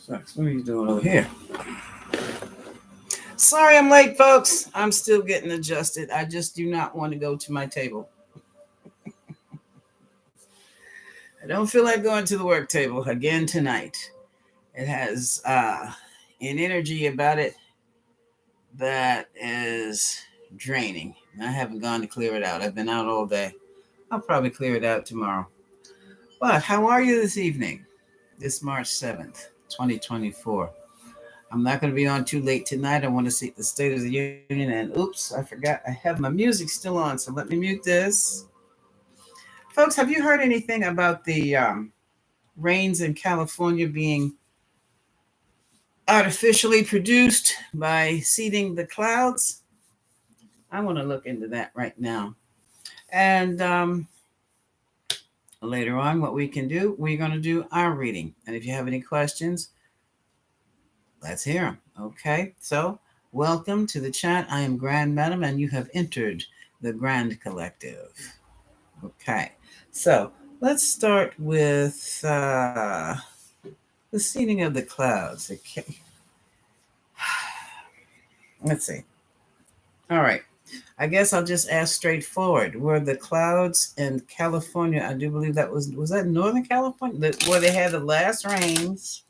What are you doing over here? Sorry I'm late, folks. I'm still getting adjusted. I just do not want to go to my table. I don't feel like going to the work table again tonight. It has an energy about it that is draining. I haven't gone to clear it out. I've been out all day. I'll probably clear it out tomorrow. But how are you this evening? This March 7th, 2024. I'm not going to be on too late tonight. I want to see the State of the Union. And oops, I forgot I have my music still on. So let me mute this. Folks, have you heard anything about the rains in California being artificially produced by seeding the clouds? I want to look into that right now. And later on, what we can do, we're going to do our reading. And if you have any questions, let's hear them. Okay, so welcome to the chat. I am Grand Madam, and you have entered the Grand Collective. Okay, so let's start with the seeding of the clouds. Okay. Let's see. All right. I guess I'll just ask straightforward. Were the clouds in California, I do believe that was that Northern California, where they had the last rains?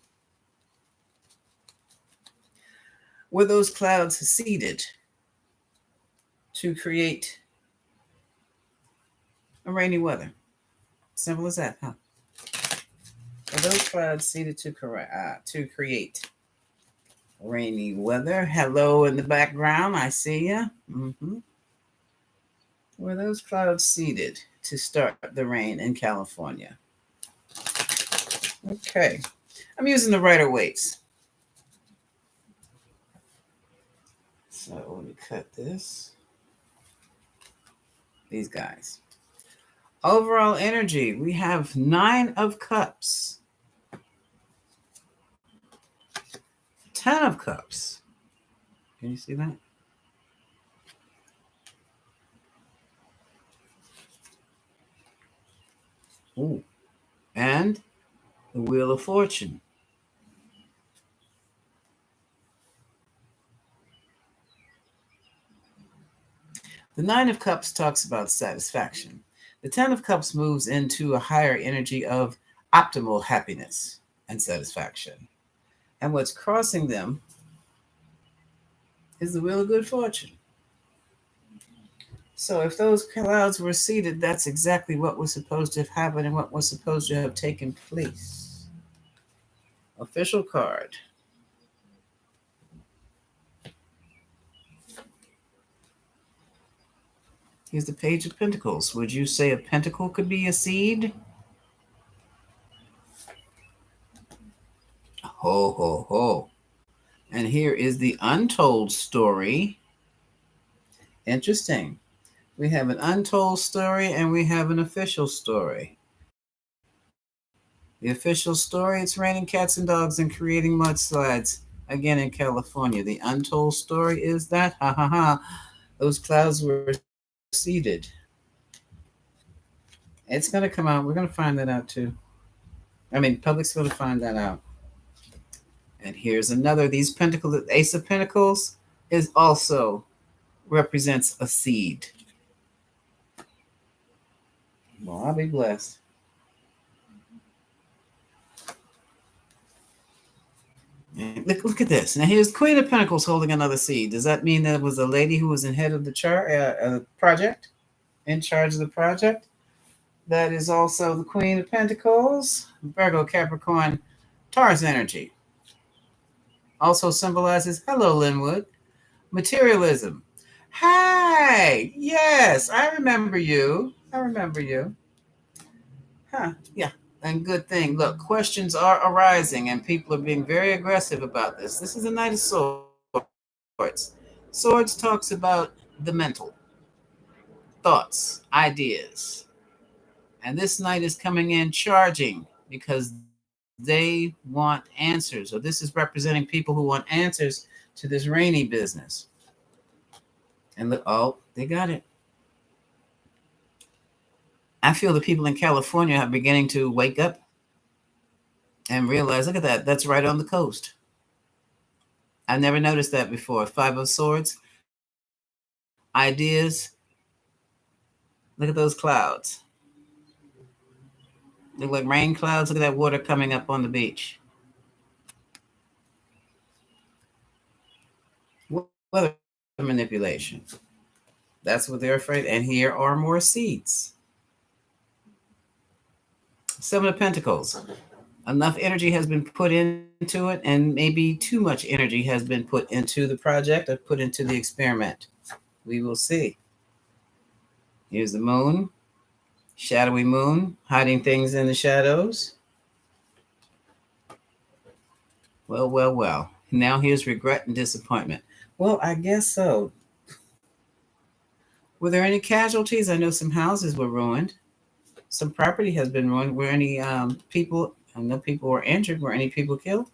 Were those clouds seeded to create a rainy weather? Simple as that, huh? Are those clouds seeded to create rainy weather? Hello in the background, I see you. Were those clouds seeded to start the rain in California? Okay, I'm using the Rider Waite. So let me cut this. These guys. Overall energy, we have 9 of Cups. 10 of Cups. Can you see that? Ooh. And the Wheel of Fortune. The 9 of Cups talks about satisfaction. The 10 of Cups moves into a higher energy of optimal happiness and satisfaction. And what's crossing them is the Wheel of Good Fortune. So if those clouds were seeded, that's exactly what was supposed to have happened and what was supposed to have taken place. Official card. Here's the Page of Pentacles. Would you say a pentacle could be a seed? Ho, ho, ho. And here is the untold story. Interesting. We have an untold story and we have an official story. The official story, it's raining cats and dogs and creating mudslides again in California. The untold story is that, those clouds were seeded. It's going to come out. We're going to find that out too. Public's going to find that out. And here's another. These pentacles, the Ace of Pentacles is also represents a seed. Well, I'll be blessed. Look at this. Now here's Queen of Pentacles holding another seed. Does that mean that it was a lady who was in head of the project, in charge of the project? That is also the Queen of Pentacles, Virgo, Capricorn, Taurus energy. Also symbolizes, hello, Linwood, materialism. Hi, yes, I remember you. Huh, yeah. And good thing. Look, questions are arising and people are being very aggressive about this. This is a Knight of Swords. Swords talks about the mental, thoughts, ideas. And this Knight is coming in charging because they want answers. Or this is representing people who want answers to this rainy business. And look, oh, they got it. I feel the people in California are beginning to wake up and realize, look at that, that's right on the coast. I never noticed that before. Five of Swords, ideas. Look at those clouds. They look like rain clouds. Look at that water coming up on the beach. Weather manipulation. That's what they're afraid. And here are more seeds. Seven of Pentacles. Enough energy has been put into it, and maybe too much energy has been put into the project or put into the experiment. We will see. Here's the moon, shadowy moon, hiding things in the shadows. Well, well, well. Now here's regret and disappointment. Well, I guess so. Were there any casualties? I know some houses were ruined. Some property has been ruined. Were any people? I know people were injured. Were any people killed?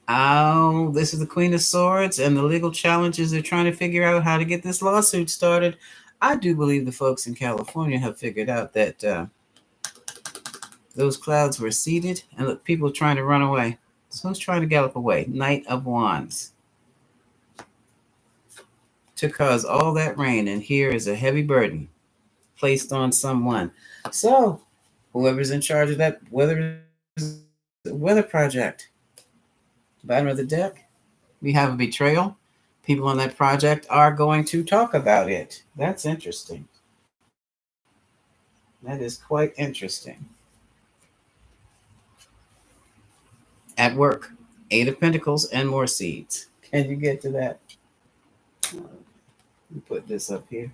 Oh, this is the Queen of Swords and the legal challenges. They're trying to figure out how to get this lawsuit started. I do believe the folks in California have figured out that those clouds were seeded and look, people are trying to run away. So who's trying to gallop away? Knight of Wands. To cause all that rain, and here is a heavy burden placed on someone. So, whoever's in charge of that weather project, bottom of the deck, we have a betrayal. People on that project are going to talk about it. That's interesting. That is quite interesting. At work, Eight of Pentacles and more seeds. Can you get to that? Let me put this up here.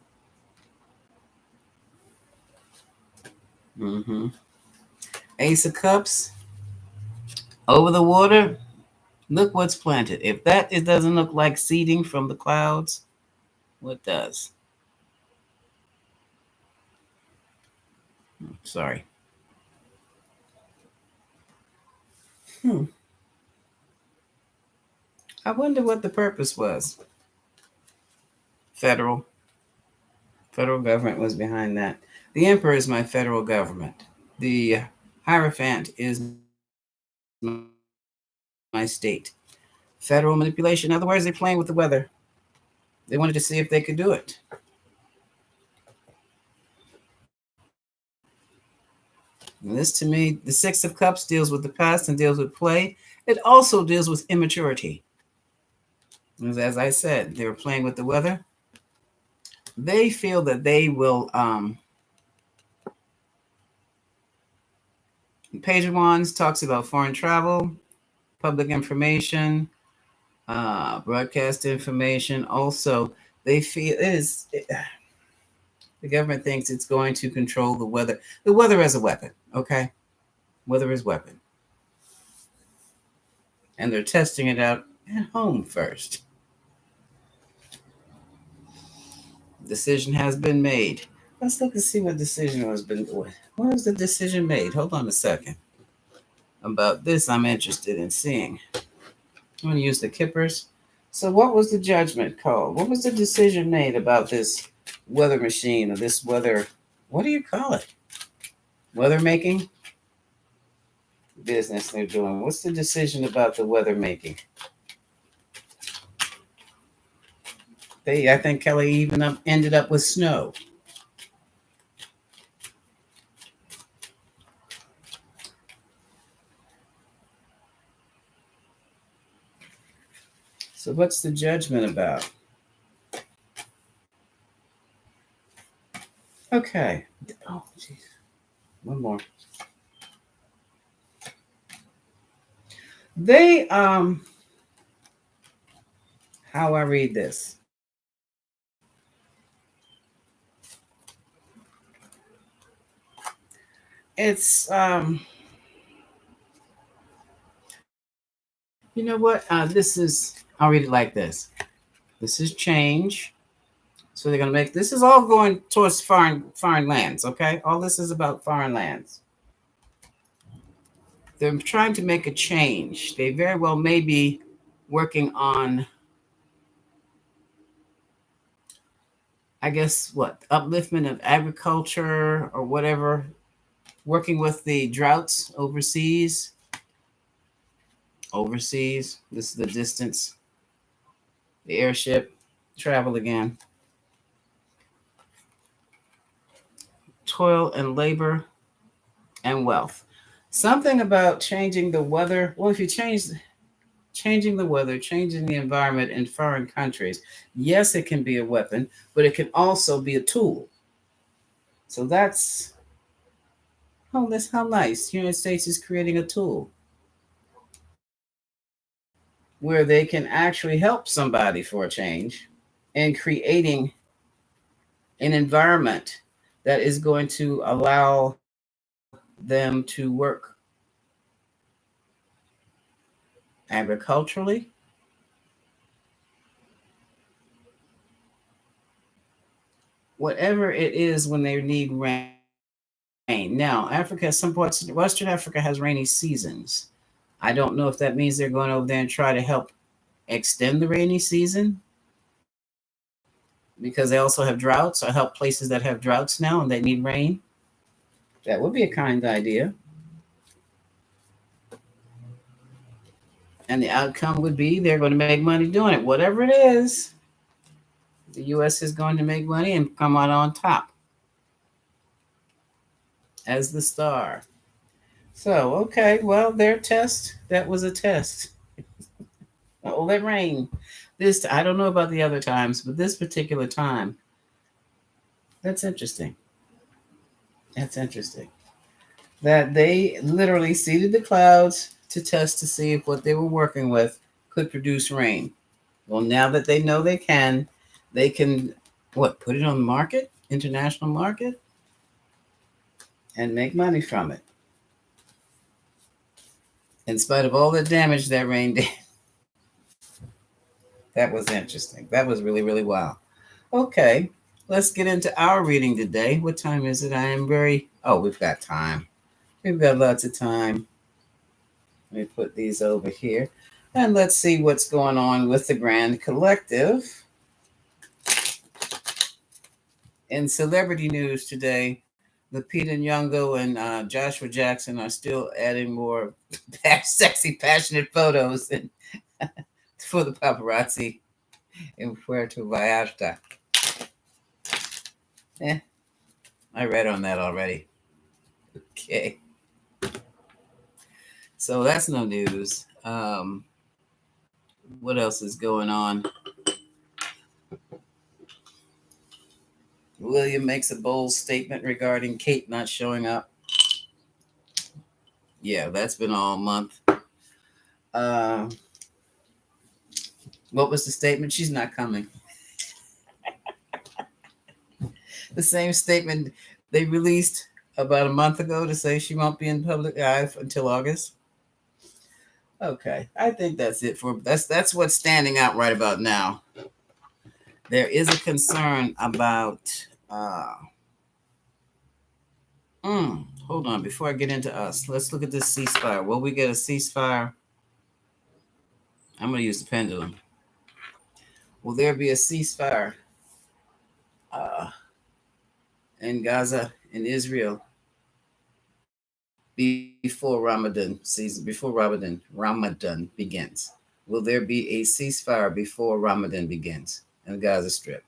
Mm-hmm. Ace of Cups over the water. Look what's planted. If that it doesn't look like seeding from the clouds, what does? Sorry. Hmm. I wonder what the purpose was. Federal. Federal government was behind that. The emperor is my federal government. The Hierophant is my state. Federal manipulation. In other words, they're playing with the weather. They wanted to see if they could do it. And this to me, the Six of Cups deals with the past and deals with play. It also deals with immaturity. As I said, they were playing with the weather. They feel that they will. Page of Wands talks about foreign travel, public information, broadcast information. Also, they feel the government thinks it's going to control the weather. The weather as a weapon, okay? Weather is weapon. And they're testing it out at home first. Decision has been made. Let's look and see what decision was been. What was the decision made? Hold on a second. About this, I'm interested in seeing. I'm going to use the Kippers. So, what was the judgment called? What was the decision made about this weather machine or this weather? What do you call it? Weather making business they're doing. What's the decision about the weather making? I think Kelly even ended up with snow. So, what's the judgment about? Okay. Oh, jeez. One more. They how I read this. It's you know what? This is I'll read it like this. This is change. So they're gonna make this is all going towards foreign lands, okay? All this is about foreign lands. They're trying to make a change. They very well may be working on I guess what upliftment of agriculture or whatever working with the droughts overseas. Overseas, this is the distance, the airship, travel again. Toil and labor and wealth. Something about changing the weather. Well, if you changing the weather, changing the environment in foreign countries, yes, it can be a weapon, but it can also be a tool. So that's how nice. The United States is creating a tool where they can actually help somebody for a change and creating an environment that is going to allow them to work agriculturally, whatever it is when they need rain. Now, Africa, some parts, Western Africa has rainy seasons. I don't know if that means they're going over there and try to help extend the rainy season because they also have droughts or help places that have droughts now and they need rain. That would be a kind idea. And the outcome would be they're going to make money doing it. Whatever it is, the U.S. is going to make money and come out on top as the star. So, okay, well, their test, that was a test. Oh, let rain. I don't know about the other times, but this particular time, that's interesting. That's interesting. That they literally seeded the clouds to test to see if what they were working with could produce rain. Well, now that they can what, put it on the market, international market, and make money from it. In spite of all the damage that rain did. That was interesting. That was really, really wow. Okay, let's get into our reading today. What time is it? We've got time. We've got lots of time. Let me put these over here. And let's see what's going on with the Grand Collective. In celebrity news today, Lupita Nyong'o and Joshua Jackson are still adding more sexy, passionate photos for the paparazzi in Puerto Vallarta. Eh, I read on that already. Okay. So that's no news. What else is going on? William makes a bold statement regarding Kate not showing up. Yeah, that's been all month. Uh, what was the statement? She's not coming. The same statement they released about a month ago to say she won't be in public eye until August. Okay, I think that's it for that's what's standing out right about now. There is a concern about. Mm, Hold on, before I get into us, let's look at this ceasefire. Will we get a ceasefire? I'm going to use the pendulum. Will there be a ceasefire uh, in Gaza, in Israel, before Ramadan season, Ramadan begins? Will there be a ceasefire before Ramadan begins in the Gaza Strip?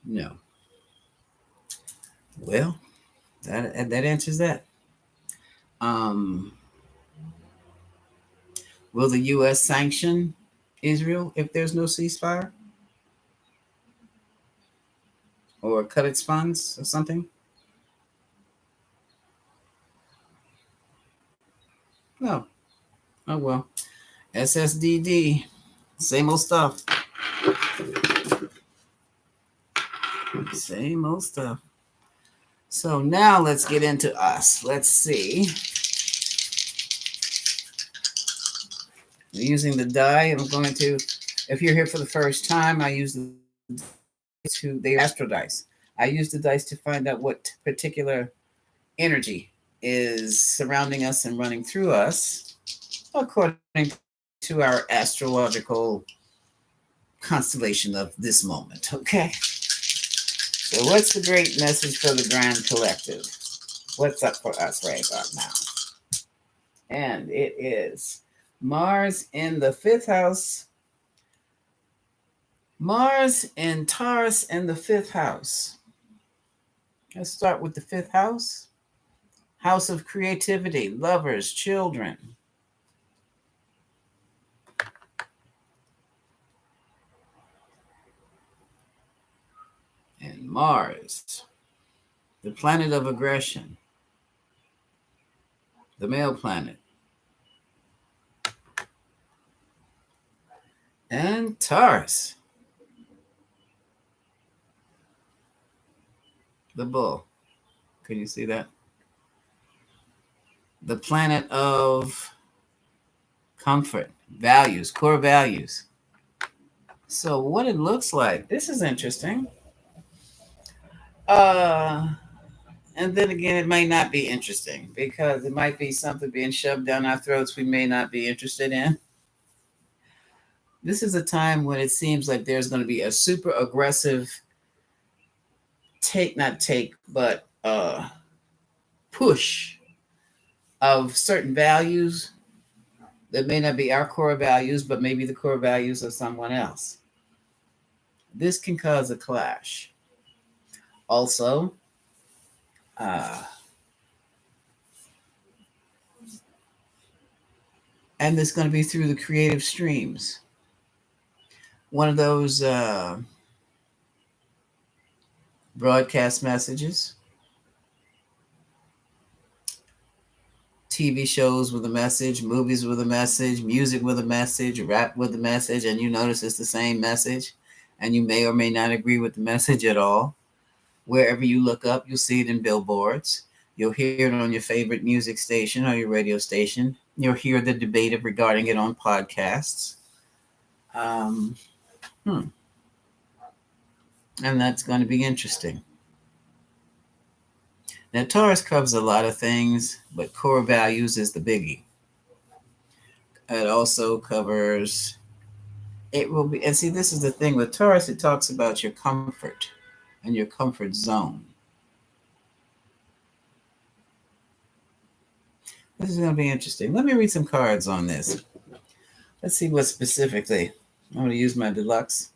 No. Well, that answers that. Um, will the U.S. sanction Israel if there's no ceasefire or cut its funds or something? No. Oh well. SSDD, same old stuff. Same old stuff. So now let's get into us. Let's see. I'm using the die. I'm going to, if you're here for the first time, I use the they are astro dice. I use the dice to find out what particular energy is surrounding us and running through us according to our astrological constellation of this moment. Okay. So, what's the great message for the grand collective? What's up for us right about now? And it is Mars in the fifth house. Mars and Taurus in the fifth house. Let's start with the fifth house. House of creativity, lovers, children. And Mars, the planet of aggression, the male planet. And Taurus, the bull. Can you see that? The planet of comfort, values, core values. So, what it looks like, this is interesting. Uh, and then again, it might not be interesting because it might be something being shoved down our throats we may not be interested in. This is a time when it seems like there's going to be a super aggressive push of certain values that may not be our core values, but maybe the core values of someone else. This can cause a clash. Also, uh, and it's going to be through the creative streams. One of those broadcast messages, TV shows with a message, movies with a message, music with a message, rap with a message, and you notice it's the same message, and you may or may not agree with the message at all. Wherever you look up, you'll see it in billboards. You'll hear it on your favorite music station or your radio station. You'll hear the debate regarding it on podcasts. Um, and that's going to be interesting. Now, Taurus covers a lot of things, but core values is the biggie. It also covers, it will be, and see, this is the thing with Taurus, it talks about your comfort and your comfort zone. This is going to be interesting. Let me read some cards on this. Let's see what specifically. I'm going to use my deluxe.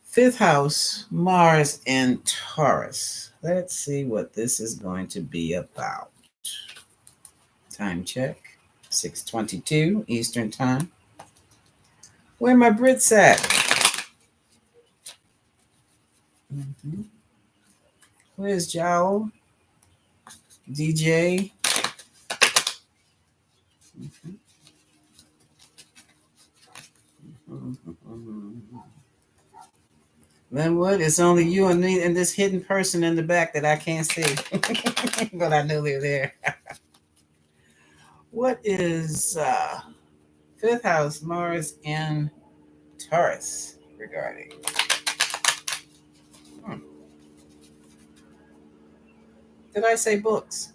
Fifth house, Mars and Taurus. Let's see what this is going to be about. Time check. 6:22 Eastern Time. Where my Brits at? Mm-hmm. Where's Jowl? DJ? Mm-hmm. Mm-hmm. Linwood, it's only you and me and this hidden person in the back that I can't see. But I know they're there. What is fifth house, Mars and Taurus regarding? Hmm. Did I say books?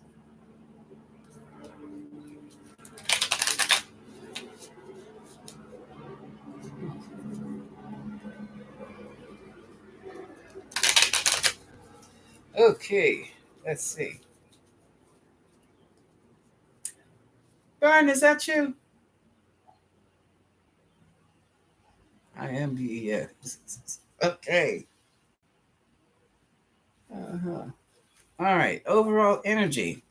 Okay, let's see. Brian, is that you? I am BES. Okay. Uh-huh. All right. Overall energy.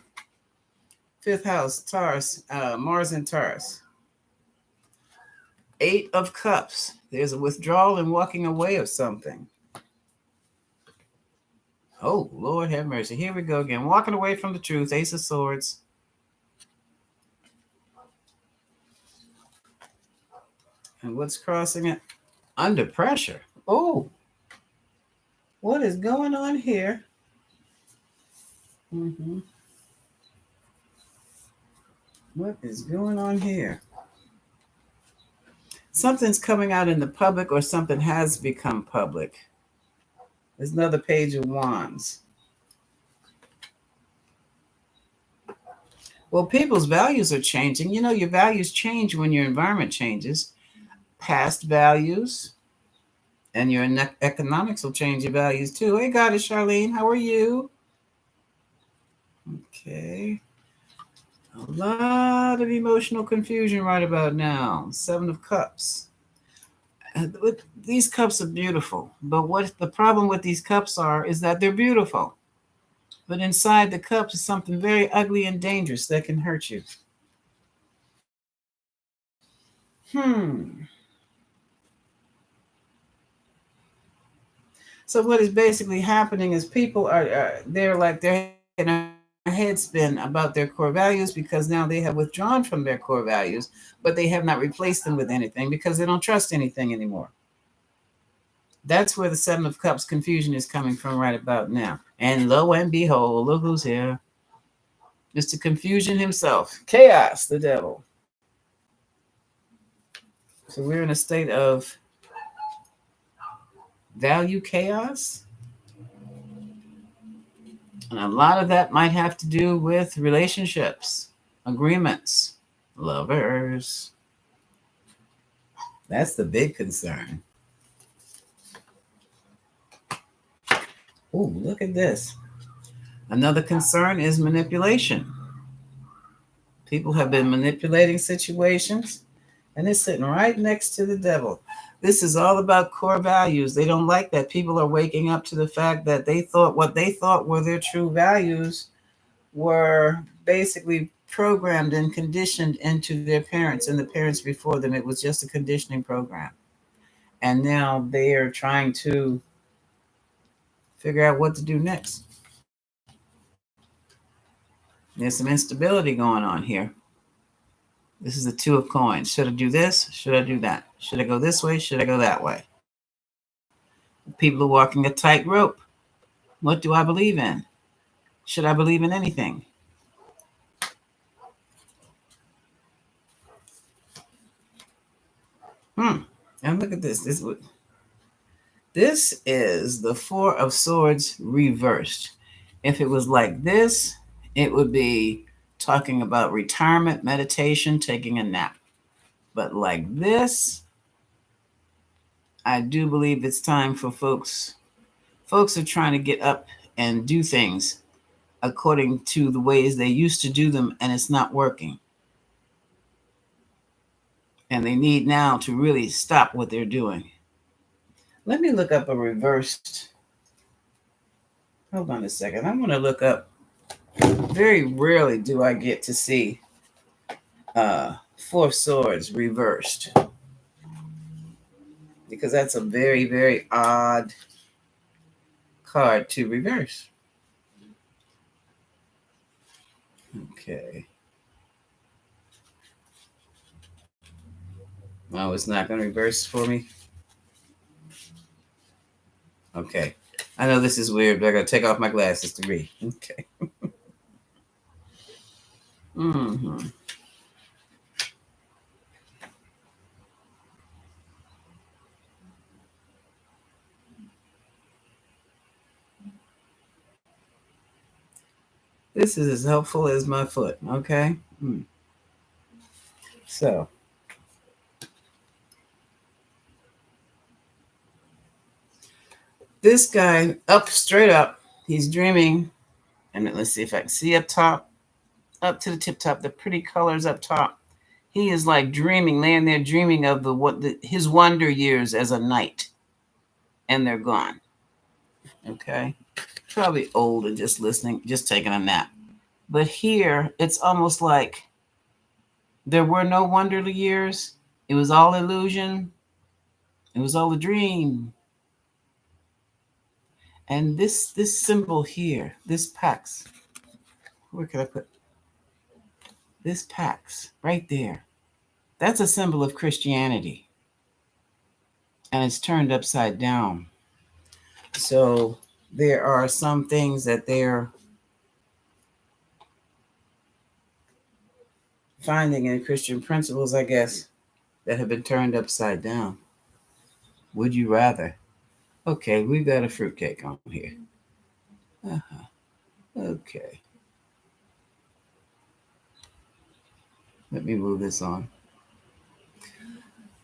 Fifth house, Taurus, Mars and Taurus. Eight of Cups. There's a withdrawal and walking away of something. Oh, Lord have mercy. Here we go again. Walking away from the truth. Ace of Swords. And what's crossing it? Under pressure. Oh, what is going on here? Mm-hmm. What is going on here? Something's coming out in the public or something has become public. There's another page of wands. Well, people's values are changing. You know, your values change when your environment changes. Past values And your economics will change your values too. Hey, Goddess Charlene, how are you? Okay. A lot of emotional confusion right about now. Seven of Cups. These cups are beautiful, but what the problem with these cups are is that they're beautiful. But inside the cups is something very ugly and dangerous that can hurt you. So what is basically happening is people they're like they're getting a head spin about their core values because now they have withdrawn from their core values, but they have not replaced them with anything because they don't trust anything anymore. That's where the Seven of Cups confusion is coming from right about now. And lo and behold, look who's here. Mr. Confusion himself. Chaos, the devil. So we're in a state of value chaos. And a lot of that might have to do with relationships, agreements, lovers. That's the big concern. Oh, look at this. Another concern is manipulation. People have been manipulating situations, and it's sitting right next to the devil. This is all about core values. They don't like that people are waking up to the fact that they thought what they thought were their true values were basically programmed and conditioned into their parents and the parents before them. It was just a conditioning program. And now they are trying to figure out what to do next. There's some instability going on here. This is the Two of Coins. Should I do this? Should I do that? Should I go this way? Should I go that way? People are walking a tightrope. What do I believe in? Should I believe in anything? And look at this. This is the Four of Swords reversed. If it was like this, it would be talking about retirement, meditation, taking a nap. But like this, I do believe it's time for folks. Folks are trying to get up and do things according to the ways they used to do them, and it's not working. And they need now to really stop what they're doing. Let me look up a reversed. Hold on a second. I want to look up. Very rarely do I get to see uh, Four of Swords reversed because that's a very, very odd card to reverse. Okay. Oh, it's not going to reverse for me. Okay. I know this is weird, but I got to take off my glasses to read. Okay. Mm-hmm. This is as helpful as my foot. Okay. So this guy up straight up, he's dreaming. And let's see if I can see up top, up to the tip top, the pretty colors up top. He is like dreaming, laying there dreaming of his wonder years as a knight, and they're gone. Okay, probably old and just listening, just taking a nap. But here, it's almost like there were no wonder years. It was all illusion. It was all a dream. And this symbol here, this pax. Where could I put this pax? Right there. That's a symbol of Christianity, and it's turned upside down. So there are some things that they're finding in Christian principles, I guess, that have been turned upside down. Would you rather? Okay, we've got a fruitcake on here. Uh-huh. Okay, let me move this on.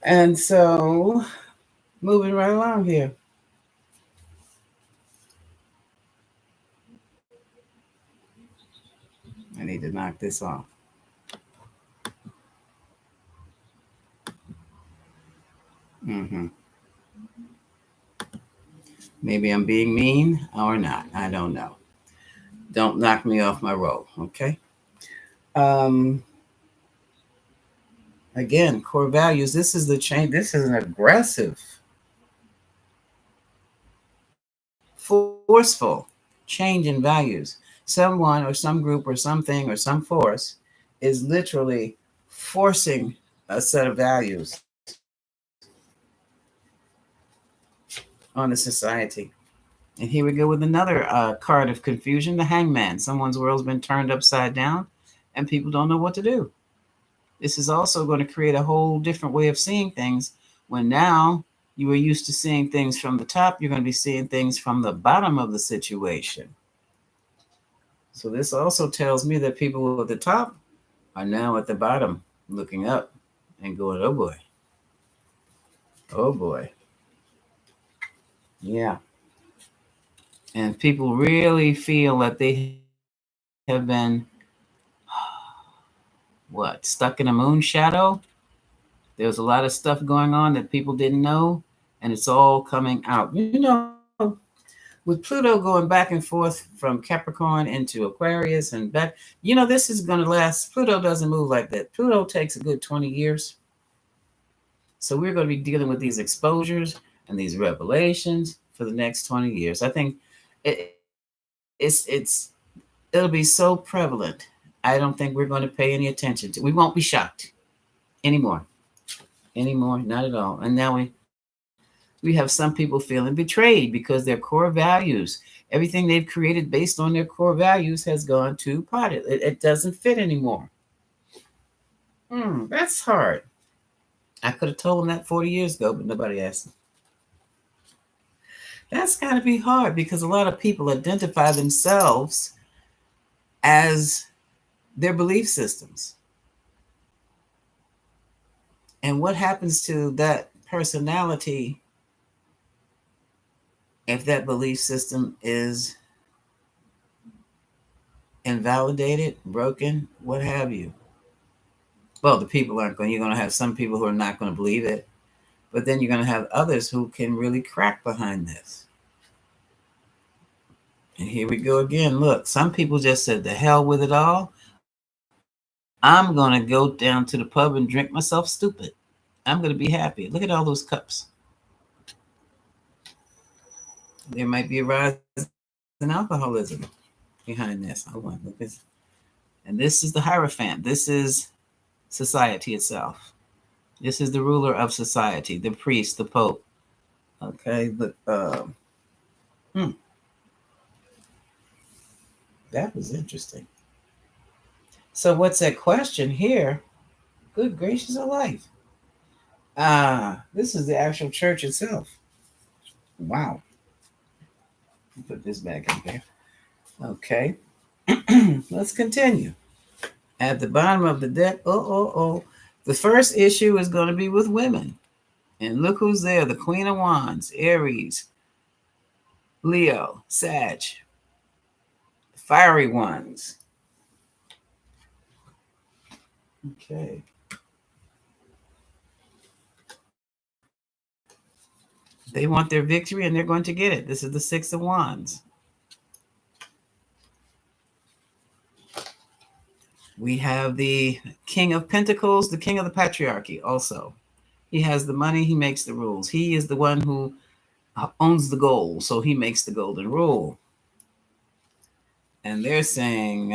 And so Moving right along here. I need to knock this off. Hmm. Maybe I'm being mean or not. I don't know. Don't knock me off my roll, okay? Um, Again, core values. This is the change. This is an aggressive, forceful change in values. Someone or some group or something or some force is literally forcing a set of values on the society. And here we go with another card of confusion, the hangman. Someone's world's been turned upside down and people don't know what to do. This is also going to create a whole different way of seeing things when now you were used to seeing things from the top, you're going to be seeing things from the bottom of the situation. So this also tells me that people at the top are now at the bottom looking up and going, oh boy, oh boy. Yeah. And people really feel that they have been, what, stuck in a moon shadow? There's a lot of stuff going on that people didn't know, and it's all coming out. With Pluto going back and forth from Capricorn into Aquarius and back, this is going to last. Pluto doesn't move like that. Pluto takes a good 20 years. So we're going to be dealing with these exposures and these revelations for the next 20 years. I think it's it'll be so prevalent. I don't think we're going to pay any attention to. We won't be shocked anymore, not at all. And now we have some people feeling betrayed because their core values, everything they've created based on their core values, has gone to pot. It doesn't fit anymore. That's hard. I could have told them that 40 years ago, but nobody asked. That's got to be hard because a lot of people identify themselves as their belief systems. And what happens to that personality if that belief system is invalidated, broken, what have you? Well, the people aren't going, you're going to have some people who are not going to believe it, but then you're going to have others who can really crack behind this. And here we go again. Look, some people just said, the hell with it all. I'm going to go down to the pub and drink myself stupid. I'm going to be happy. Look at all those cups. There might be a rise in alcoholism behind this. Hold on, look at, and this is the Hierophant. This is society itself. This is the ruler of society, the priest, the pope. Okay, but that was interesting. So what's that question here? Good gracious of life. This is the actual church itself. Wow. Put this back in there. Okay. Let's continue. At the bottom of the deck, oh. The first issue is going to be with women. And look who's there, the Queen of Wands, Aries, Leo, Sag, fiery ones. Okay. They want their victory and they're going to get it. This is the Six of Wands. We have the King of Pentacles, the King of the Patriarchy also. He has the money, he makes the rules. He is the one who owns the gold, so he makes the golden rule. And they're saying,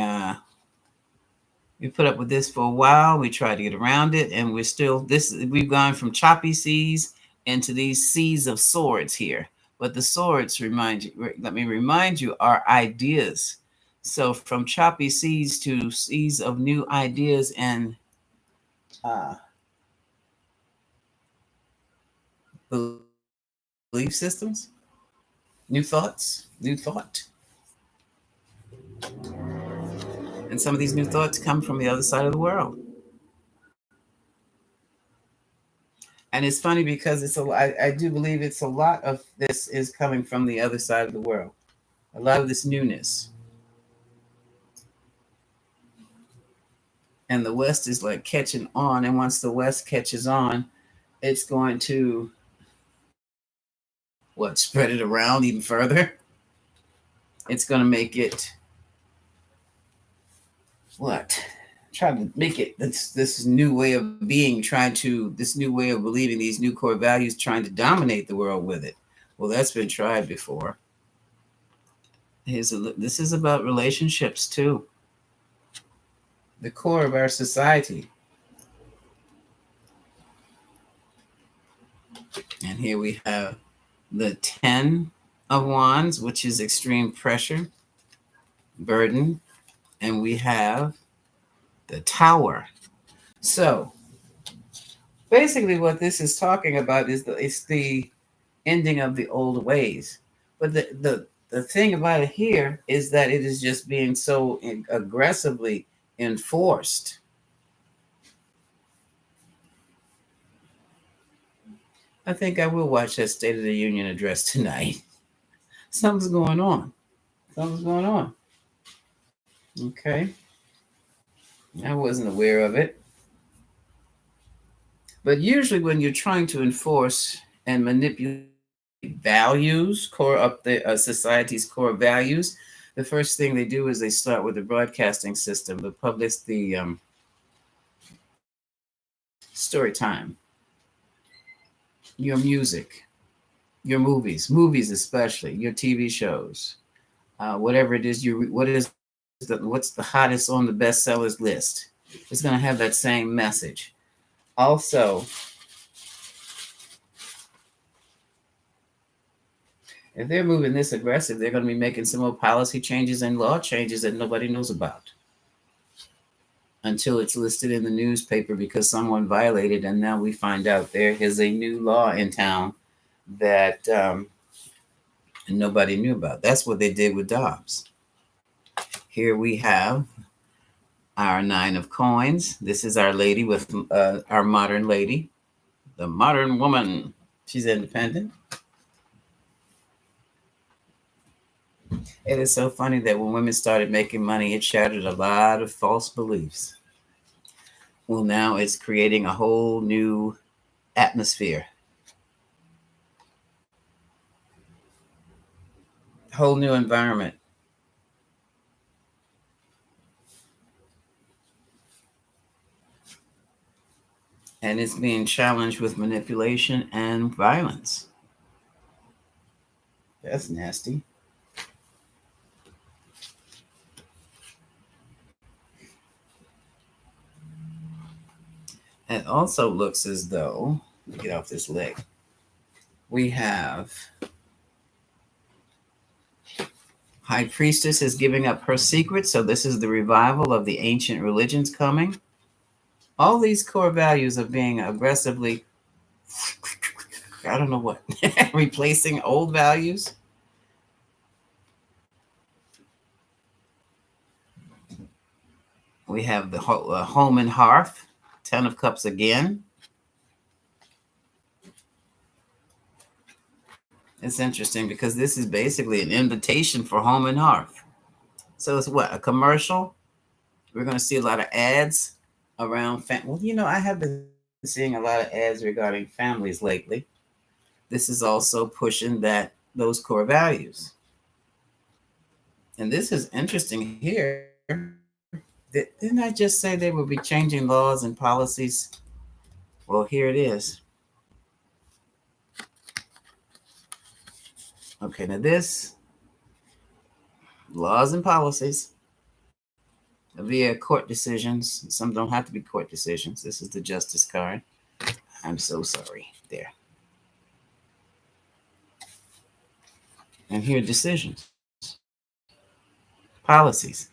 we put up with this for a while. We tried to get around it, and we've gone from choppy seas into these seas of swords here. But the swords, let me remind you, are ideas. So from choppy seas to seas of new ideas and belief systems, new thought. And some of these new thoughts come from the other side of the world. And it's funny because I do believe it's a lot of this is coming from the other side of the world. A lot of this newness. And the West is like catching on. And once the West catches on, it's going to spread it around even further. It's going to make it what? Try to make it this new way of being, this new way of believing, these new core values, trying to dominate the world with it. Well, that's been tried before. This is about relationships too. The core of our society. And here we have the 10 of Wands, which is extreme pressure, burden, and we have the Tower. So basically, what this is talking about is it's the ending of the old ways. But the thing about it here is that it is just being so aggressively enforced. I think I will watch that State of the Union address tonight. Something's going on. Something's going on. Okay. I wasn't aware of it. But usually, when you're trying to enforce and manipulate values, core up the society's core values, the first thing they do is they start with the broadcasting system, the story time, your music, your movies especially, your TV shows, whatever it is what's the hottest on the bestsellers list. It's going to have that same message. Also, if they're moving this aggressive, they're going to be making some more policy changes and law changes that nobody knows about until it's listed in the newspaper because someone violated, and now we find out there is a new law in town that nobody knew about. That's what they did with Dobbs. Here we have our 9 of coins. This is our lady with our modern lady, the modern woman. She's independent. It is so funny that when women started making money, it shattered a lot of false beliefs. Well, now it's creating a whole new atmosphere, whole new environment. And it's being challenged with manipulation and violence. That's nasty. It also looks as though, let me get off this leg, we have High Priestess is giving up her secret. So this is the revival of the ancient religions coming. All these core values of being aggressively, I don't know what, replacing old values. We have the home and hearth, 10 of cups again. It's interesting because this is basically an invitation for home and hearth. So it's what, a commercial? We're going to see a lot of ads around. Well, I have been seeing a lot of ads regarding families lately. This is also pushing those core values. And this is interesting here. Didn't I just say they will be changing laws and policies? Well, here it is. Okay, now this laws and policies via court decisions. Some don't have to be court decisions. This is the justice card. I'm so sorry. There. And here are decisions, policies,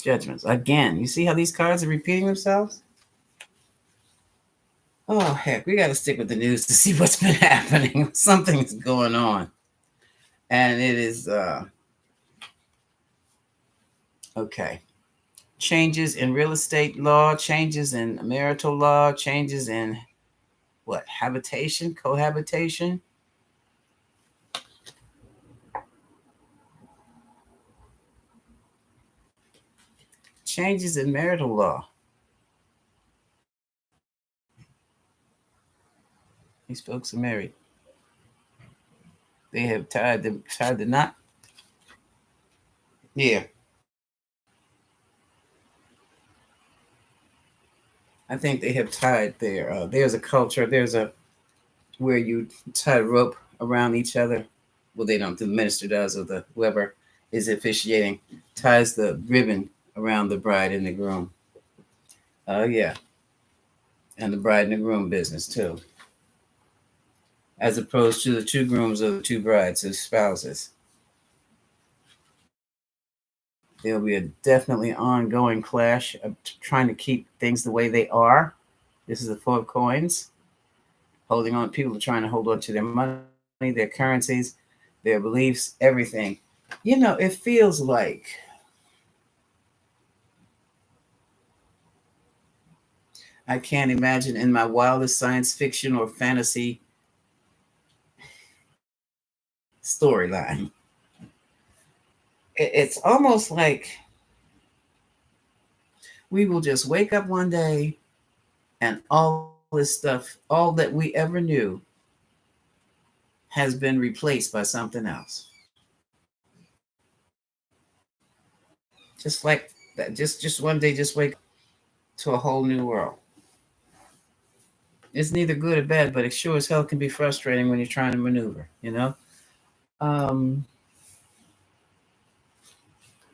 judgments. Again, you see how these cards are repeating themselves? Oh, heck, we got to stick with the news to see what's been happening. Something's going on. And it is, okay. Changes in real estate law, changes in marital law, changes in what, habitation, cohabitation, changes in marital law. These folks are married. They have tied the knot. Yeah, I think they have tied their. There's a culture. There's a where you tie a rope around each other. Well, they don't. The minister does, or the whoever is officiating ties the ribbon around the bride and the groom. Oh yeah, and the bride and the groom business too, as opposed to the two grooms or the two brides as spouses. There'll be a definitely ongoing clash of trying to keep things the way they are. This is the four of coins, holding on. People are trying to hold on to their money, their currencies, their beliefs, everything. It feels like I can't imagine in my wildest science fiction or fantasy storyline. It's almost like we will just wake up one day and all this stuff, all that we ever knew, has been replaced by something else. Just like that, just one day, just wake up to a whole new world. It's neither good or bad, but it sure as hell can be frustrating when you're trying to maneuver. Um,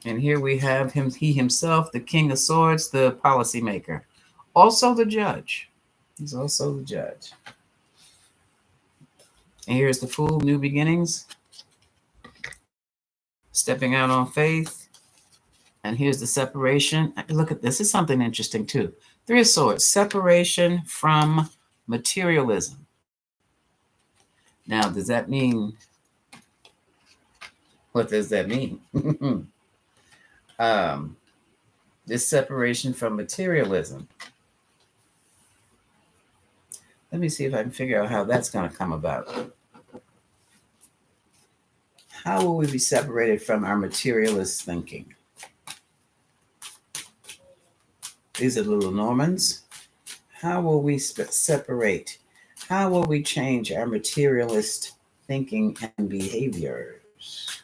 and here we have him, he himself, the King of Swords, the policymaker, also the judge. He's also the judge. And here's the Fool, new beginnings, stepping out on faith. And here's the separation. Look at this. This is something interesting too. Three of Swords, separation from materialism. Now, does that mean, what does that mean? um, this separation from materialism. Let me see if I can figure out how that's going to come about. How will we be separated from our materialist thinking? These are little Normans. How will we separate? How will we change our materialist thinking and behaviors?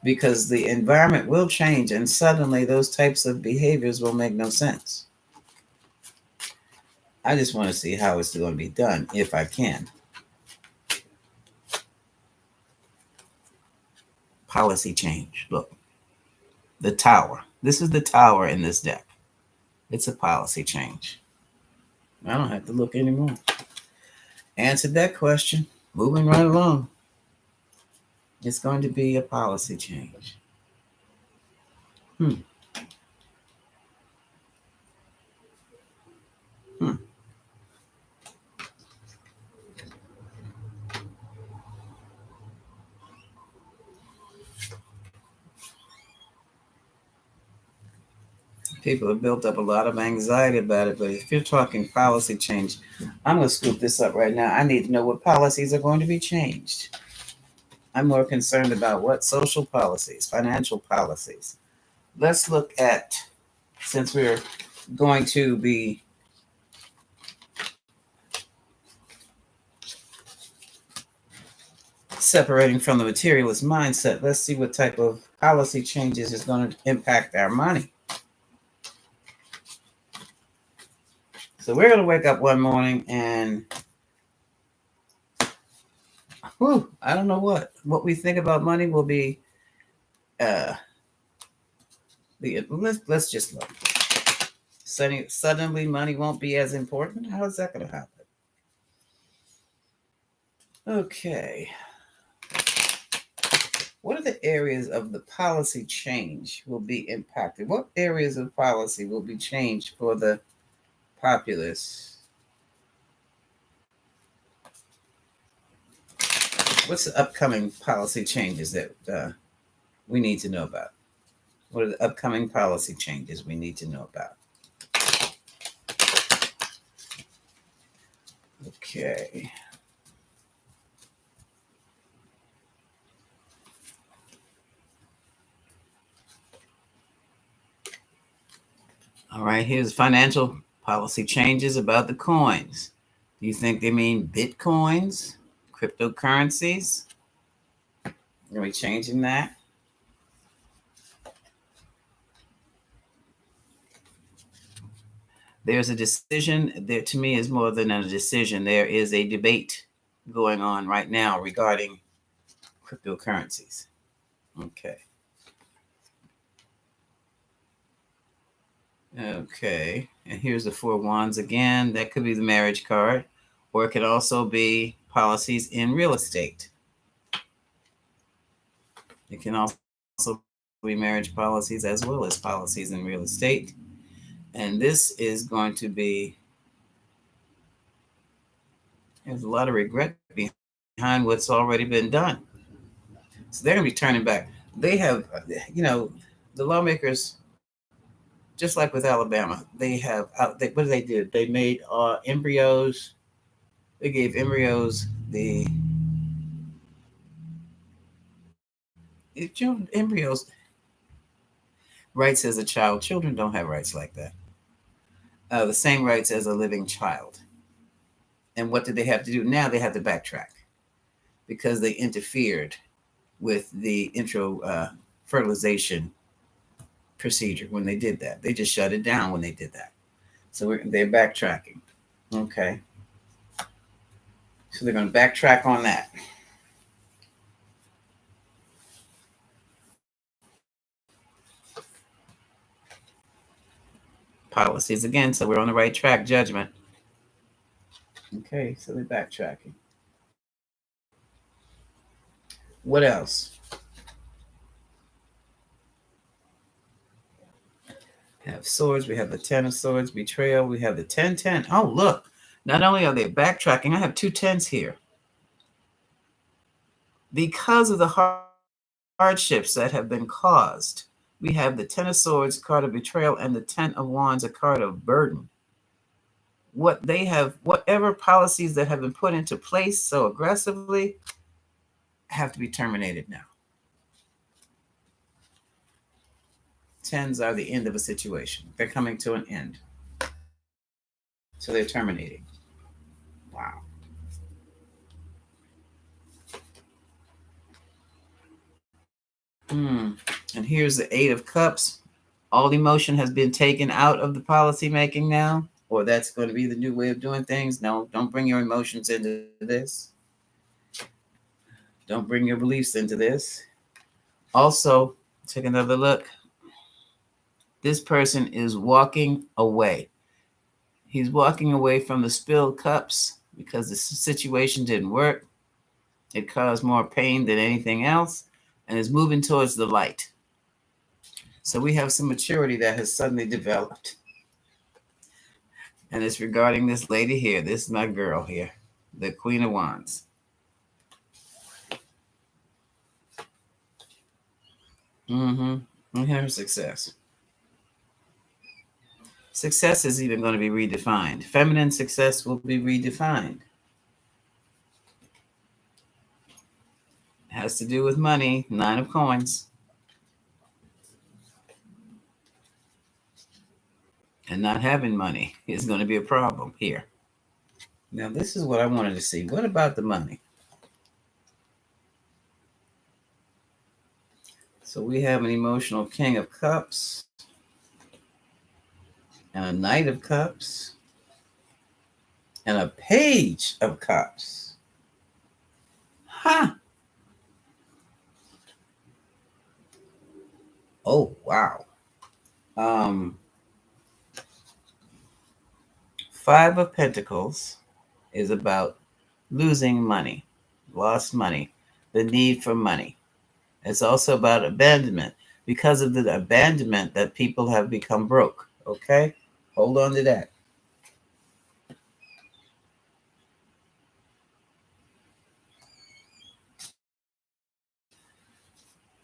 Because the environment will change, and suddenly those types of behaviors will make no sense. I just want to see how it's going to be done, if I can. Policy change. Look, the tower. This is the tower in this deck. It's a policy change. I don't have to look anymore. Answered that question. Moving right along. It's going to be a policy change. Hmm. People have built up a lot of anxiety about it, but if you're talking policy change, I'm going to scoop this up right now. I need to know what policies are going to be changed. I'm more concerned about what social policies, financial policies. Let's look at, since we're going to be separating from the materialist mindset, let's see what type of policy changes is going to impact our money. So we're going to wake up one morning and I don't know what we think about money will be. Let's just look. Suddenly, money won't be as important. How is that going to happen? Okay. What are the areas of the policy change will be impacted? What areas of policy will be changed for the populace? What's the upcoming policy changes that we need to know about? What are the upcoming policy changes we need to know about? Okay. All right, here's financial policy changes about the coins. Do you think they mean bitcoins, cryptocurrencies? Are we changing that? There's a decision. There, to me, is more than a decision. There is a debate going on right now regarding cryptocurrencies. Okay. Okay. And here's the four wands again. That could be the marriage card, or it could also be policies in real estate. It can also be marriage policies as well as policies in real estate. And this is going to be, there's a lot of regret behind what's already been done. So they're going to be turning back. They have, you know, the lawmakers, just like with Alabama, they have, what did they do? They made embryos, they gave embryos the, embryos rights as a child. Children don't have rights like that. The same rights as a living child. And what did they have to do? Now they have to backtrack because they interfered with the intro fertilization procedure when they did that. They just shut it down when they did that. So they're backtracking. Okay. So they're going to backtrack on that. Policies again. So we're on the right track. Judgment. Okay. So they're backtracking. What else? We have swords. We have the 10 of swords. Betrayal. We have the 10-10. Oh, look. Not only are they backtracking, I have two tens here. Because of the hardships that have been caused, we have the 10 of swords, card of betrayal, and the 10 of wands, a card of burden. What they have, whatever policies that have been put into place so aggressively, have to be terminated now. Tens are the end of a situation. They're coming to an end. So they're terminating. Wow. And here's the 8 of cups. All emotion has been taken out of the policy making now, or that's going to be the new way of doing things. No, don't bring your emotions into this. Don't bring your beliefs into this. Also, take another look. This person is walking away. He's walking away from the spilled cups because the situation didn't work. It caused more pain than anything else and is moving towards the light. So we have some maturity that has suddenly developed. And it's regarding this lady here. This is my girl here, the Queen of Wands. And her success. Success is even going to be redefined. Feminine success will be redefined. It has to do with money. 9 of coins. And not having money is going to be a problem here. Now, this is what I wanted to see. What about the money? So we have an emotional King of Cups and a Knight of Cups and a Page of Cups. Huh. Oh, wow. 5 of Pentacles is about losing money, lost money, the need for money. It's also about abandonment. Because of the abandonment that people have become broke. Okay? Hold on to that.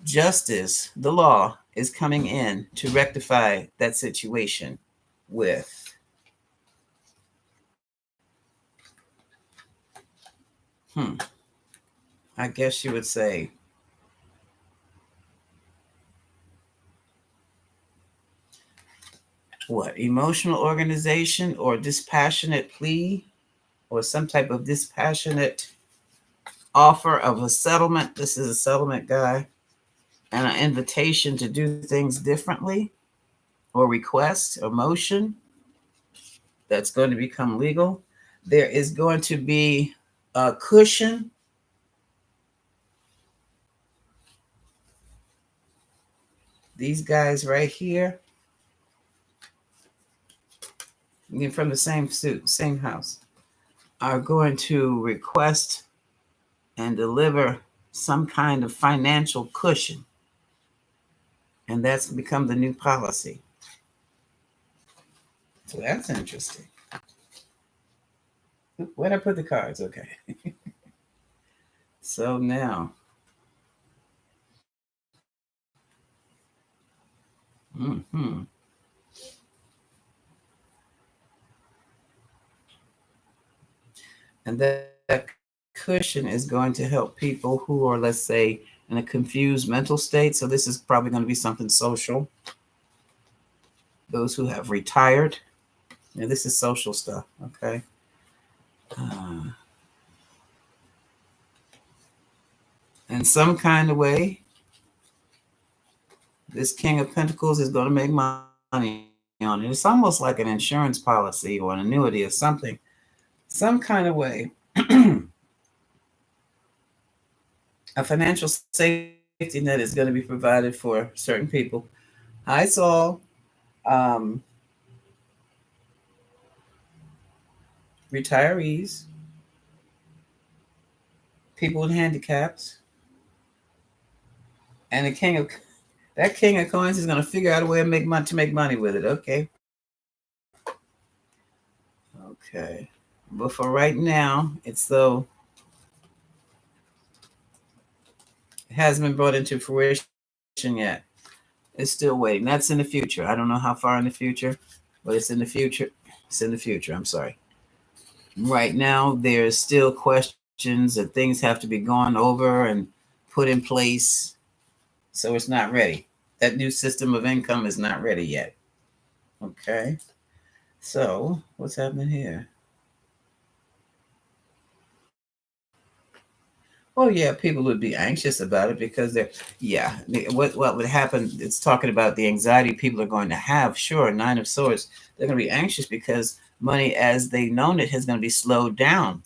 Justice, the law, is coming in to rectify that situation with Hmm. I guess you would say what? Emotional organization or dispassionate plea or some type of dispassionate offer of a settlement. This is a settlement guy, and an invitation to do things differently or request a motion that's going to become legal. There is going to be a cushion. These guys right here, from the same suit, same house, are going to request and deliver some kind of financial cushion. And that's become the new policy. So that's interesting. Where'd I put the cards? Okay. So now, mm-hmm. And that cushion is going to help people who are, let's say, in a confused mental state. So this is probably going to be something social. Those who have retired. Yeah, this is social stuff. Okay. Uh, in some kind of way, this King of Pentacles is going to make money on it. It's almost like an insurance policy or an annuity or something. Some kind of way, a financial safety net is going to be provided for certain people. Hi, Saul. Um, Retirees, people with handicaps, and the king of that king of coins is going to figure out a way to make money with it. Okay, okay. But for right now, it's though it hasn't been brought into fruition yet. It's still waiting. That's in the future. I don't know how far in the future, but it's in the future. It's in the future. I'm sorry. Right now, there's still questions and things have to be gone over and put in place. So it's not ready. That new system of income is not ready yet. Okay. So what's happening here? Oh yeah, people would be anxious about it because they're yeah. What would happen? It's talking about the anxiety people are going to have. Sure, Nine of Swords. They're going to be anxious because money, as they've known it, is going to be slowed down.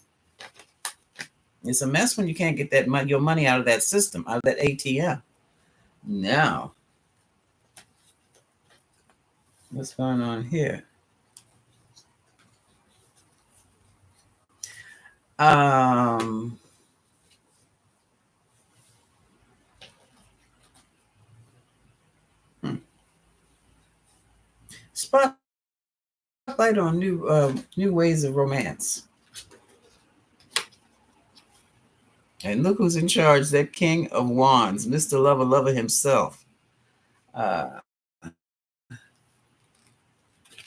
It's a mess when you can't get that money, your money out of that system, out of that ATM. Now, what's going on here? Um, hmm. Spotlight on new ways of romance. And look who's in charge, that King of Wands, Mr. Lover himself. Uh,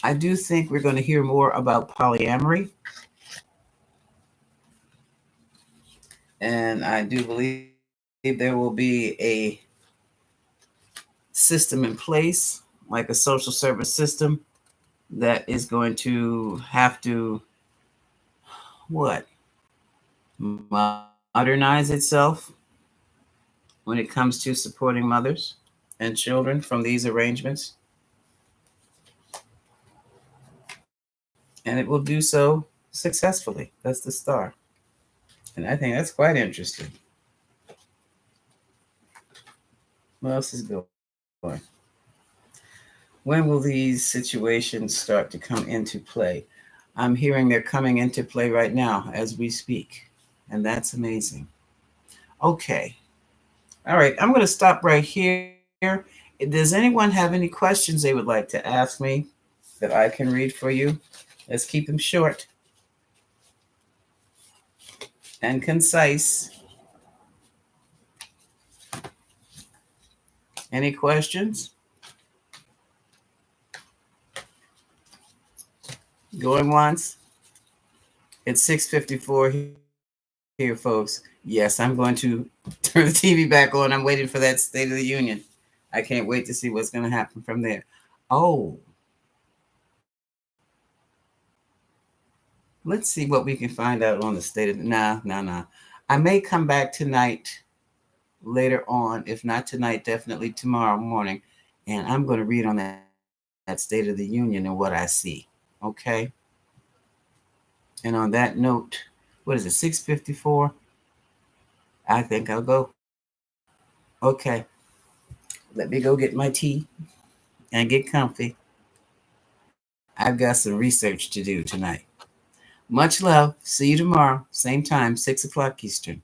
I do think we're going to hear more about polyamory. And I do believe there will be a system in place, like a social service system, that is going to have to, what, modernize itself when it comes to supporting mothers and children from these arrangements. And it will do so successfully. That's the star. And I think that's quite interesting. What else is going? When will these situations start to come into play? I'm hearing they're coming into play right now as we speak. And that's amazing. Okay. All right. I'm going to stop right here. Does anyone have any questions they would like to ask me that I can read for you? Let's keep them short and concise. Any questions? Going once? It's 6:54 here in the United States. here, folks. Yes, I'm going to turn the TV back on. I'm waiting for that State of the Union. I can't wait to see what's going to happen from there. Oh, let's see what we can find out on the state of nah. I may come back tonight later on. If not tonight, definitely tomorrow morning. And I'm going to read on that State of the Union and what I see. Okay. And on that note, what is it, 6:54? I think I'll go. Okay. Let me go get my tea and get comfy. I've got some research to do tonight. Much love. See you tomorrow, same time, 6 o'clock Eastern.